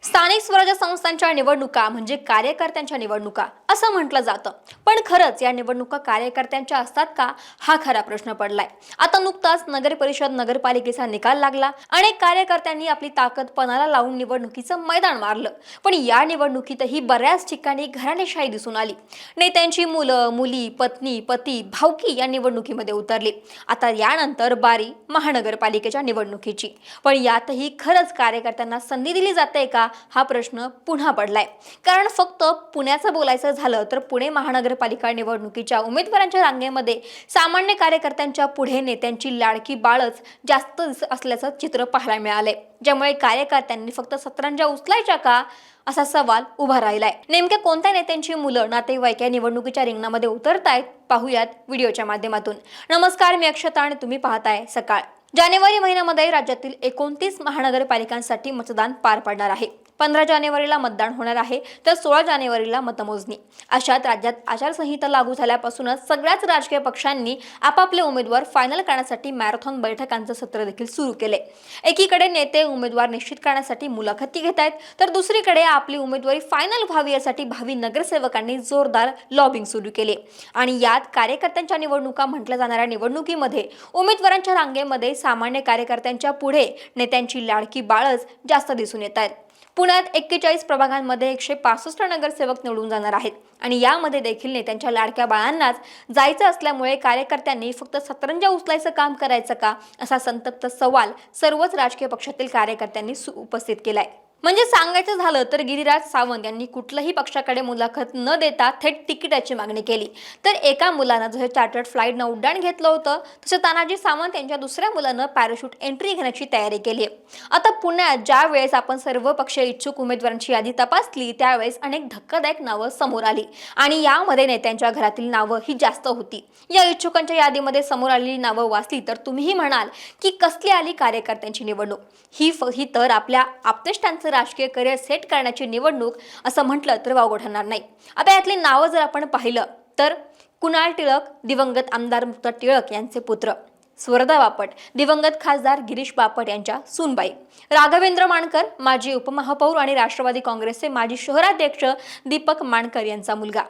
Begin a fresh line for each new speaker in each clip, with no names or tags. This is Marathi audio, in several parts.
स्थानिक स्वराज्य संस्थांच्या निवडणुका म्हणजे कार्यकर्त्यांच्या निवडणुका असं म्हटलं जातं, पण खरंच या निवडणुका कार्यकर्त्यांच्या असतात का हा खरा प्रश्न पडलाय। आता नुकताच नगर परिषद नगरपालिकेचा निकाल लागला। अनेक कार्यकर्त्यांनी आपली ताकद पणाला लावून निवडणुकीचं मैदान मारलं, पण या निवडणुकीतही बऱ्याच ठिकाणी घराणेशाही दिसून आली। नेत्यांची मुलं मुली पत्नी पती भावकी या निवडणुकीमध्ये उतरली। आता यानंतर बारी महानगरपालिकेच्या निवडणुकीची, पण यातही खरंच कार्यकर्त्यांना संधी दिली जाते का हा प्रश्न पुन्हा पडलाय। कारण फक्त पुण्याचं बोलायचं झालं तर पुणे महानगरपालिका निवडणुकीच्या उमेदवारांच्या रांगेमध्ये सामान्य कार्यकर्त्यांच्या पुढे नेत्यांची लाडकी बाळच जास्त असल्याचं चित्र पाहायला मिळालंय, ज्यामुळे कार्यकर्त्यांनी फक्त सतरंजा उचलायच्या का असा सवाल उभा राहिलाय। नेमक्या कोणत्या नेत्यांची मुलं नातेवाईक या निवडणुकीच्या रिंगणामध्ये उतरतायत पाहूयात व्हिडिओच्या माध्यमातून। नमस्कार, मी अक्षता आणि तुम्ही पाहताय सकाळ। जानेवारी महिन्यामध्ये राज्यातील 29 महानगरपालिकांसाठी मतदान पार पडणार आहे। 15 जानेवारीला मतदान होणार आहे तर 16 जानेवारीला मतमोजणी। अशात राज्यात आचारसंहिता लागू झाल्यापासूनच सगळ्याच राजकीय पक्षांनी आपापले उमेदवार फायनल करण्यासाठी मॅरेथॉन बैठकांचं सत्र देखील सुरू केले। एकीकडे नेते उमेदवार निश्चित करण्यासाठी मुलाखती घेत आहेत, तर दुसरीकडे आपली उमेदवारी फायनल व्हावी यासाठी भावी नगरसेवकांनी जोरदार लॉबिंग सुरू केले। आणि यात कार्यकर्त्यांच्या निवडणुका म्हटल्या जाणाऱ्या निवडणुकीमध्ये उमेदवारांच्या रांगेमध्ये सामान्य कार्यकर्त्यांच्या पुढे नेत्यांची लाडकी बाळच जास्त दिसून येत आहेत। पुण्यात 41 प्रभागांमध्ये 165 नगरसेवक निवडून जाणार आहेत आणि यामध्ये देखील नेत्यांच्या लाडक्या बाळांनाच जायचं असल्यामुळे कार्यकर्त्यांनी फक्त सतरंजा उचलायचं काम करायचं का असा संतप्त सवाल सर्वच राजकीय पक्षातील कार्यकर्त्यांनी उपस्थित केलाय। म्हणजे सांगायचं झालं तर गिरीराज सावंत यांनी कुठल्याही पक्षाकडे मुलाखत न देता थेट तिकिटाची मागणी केली, तर एका मुलानं जसे चार्टर्ड फ्लाईटनं उड्डाण घेतलं होतं तसे तानाजी सावंत यांच्या दुसऱ्या मुलानं पॅराशूट एंट्री घेण्याची तयारी केली आहे। आता पुण्यात ज्या वेळेस आपण सर्व पक्षीय इच्छुक उमेदवारांची यादी तपासली त्यावेळेस अनेक धक्कादायक नावं समोर आली आणि यामध्ये नेत्यांच्या घरातील नावं ही जास्त होती। या इच्छुकांच्या यादीमध्ये समोर आलेली नावं वाचली तर तुम्हीही म्हणाल की कसली आली कार्यकर्त्यांची निवडणूक, ही तर आपल्या आप्तेष्टांचं राजकीय करिअर सेट करण्याची निवडणूक असं म्हटलं तर वावगं ठरणार नाही। आता यातली नावं जर आपण पाहिलं तर कुणाल टिळक, दिवंगत आमदार मुक्ता टिळक यांचे पुत्र, स्वरदा बापट, दिवंगत खासदार गिरीश बापट यांच्या सूनबाई, राघवेंद्र मानकर, माजी उपमहापौर आणि राष्ट्रवादी काँग्रेसचे माजी शहराध्यक्ष दीपक मानकर यांचा मुलगा।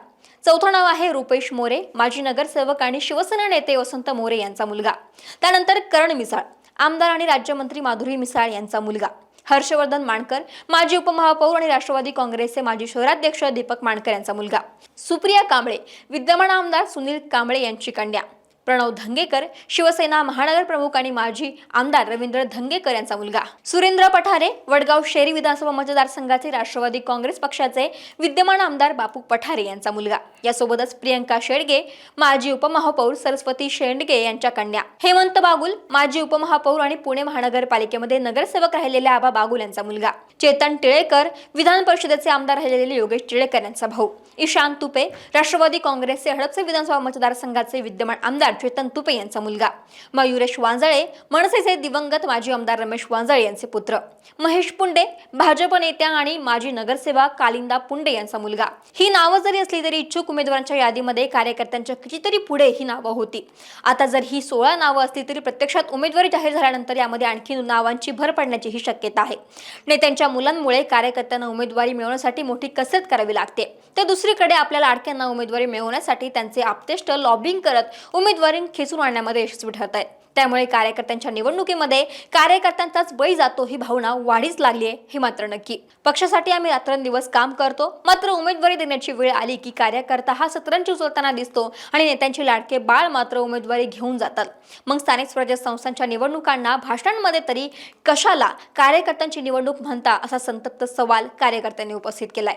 चौथं नाव आहे रुपेश मोरे, माजी नगरसेवक आणि शिवसेना नेते वसंत मोरे यांचा मुलगा। त्यानंतर करण मिसाळ, आमदार आणि राज्यमंत्री माधुरी मिसाळ यांचा मुलगा। हर्षवर्धन मानकर, माजी उपमहापौर आणि राष्ट्रवादी काँग्रेसचे माजी शहराध्यक्ष दीपक मानकर यांचा मुलगा। सुप्रिया कांबळे, विद्यमान आमदार सुनील कांबळे यांची कन्या। प्रणव धंगेकर, शिवसेना महानगर प्रमुख आणि माजी आमदार रवींद्र धंगेकर यांचा मुलगा। सुरेंद्र पठारे, वडगाव शेरी विधानसभा मतदारसंघाचे राष्ट्रवादी काँग्रेस पक्षाचे विद्यमान आमदार बापू पठारे यांचा मुलगा। यासोबतच प्रियंका शेडगे, माजी उपमहापौर सरस्वती शेंडगे यांच्या कन्या। हेमंत बागुल, माजी उपमहापौर आणि पुणे महानगरपालिकेमध्ये नगरसेवक राहिलेले आबा बागुल यांचा मुलगा। चेतन टिळेकर, विधान परिषदेचे आमदार राहिलेले योगेश टिळेकर यांचा भाऊ। ईशान तुपे, राष्ट्रवादी काँग्रेसचे हडपसर विधानसभा मतदारसंघाचे विद्यमान आमदार चेतन तुपे यांचा मुलगा। मयुरेश वांजळे, मनसेचे दिवंगत माजी आमदार रमेश वांजळे यांचे पुत्र। महेश पुंडे, भाजप नेत्या आणि माजी नगरसेवक कालिंदा पुंडे यांचा मुलगा। ही नावं जरी असली तरी इच्छुक उमेदवारांच्या यादीमध्ये कार्यकर्त्यांच्या कितीतरी पुढे ही नावं होती। आता जर ही 16 नावं असली तरी प्रत्यक्षात उमेदवारी जाहीर झाल्यानंतर यामध्ये आणखी नावांची भर पडण्याची ही शक्यता आहे। नेत्यांच्या मुलांमुळे कार्यकर्त्यांना उमेदवारी मिळवण्यासाठी मोठी कसरत करावी लागते, तर दुसरीकडे आपल्या लाडक्यांना उमेदवारी मिळवण्यासाठी त्यांचे आप्तेष्ट लॉबिंग करत उमेदवारी खेचून आणण्यामध्ये यशस्वी ठरत आहेत। त्यामुळे कार्यकर्त्यांच्या निवडणुकीमध्ये कार्यकर्त्यांचाच बळी जातो ही भावना वाढीच लागली आहे हे मात्र नक्की। पक्षासाठी आम्ही रात्रंदिवस काम करतो, मात्र उमेदवारी देण्याची वेळ आली की कार्यकर्ता हा सतरंजी उचलताना दिसतो आणि नेत्यांचे लाडके बाळ मात्र उमेदवारी घेऊन जातात। मग स्थानिक स्वराज्य संस्थांच्या निवडणुकांना भाषणांमध्ये तरी कशाला कार्यकर्त्यांची निवडणूक म्हणता असा संतप्त सवाल कार्यकर्त्यांनी उपस्थित केलाय।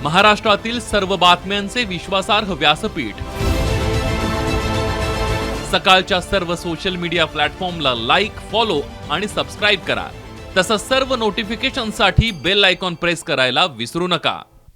महाराष्ट्रातील सर्व बातम्यांचे विश्वासार्ह व्यासपीठ, सकाळच्या सर्व सोशल मीडिया प्लॅटफॉर्मला लाईक, फॉलो आणि सबस्क्राईब करा। तसंच सर्व नोटिफिकेशनसाठी बेल आयकॉन प्रेस करायला विसरू नका।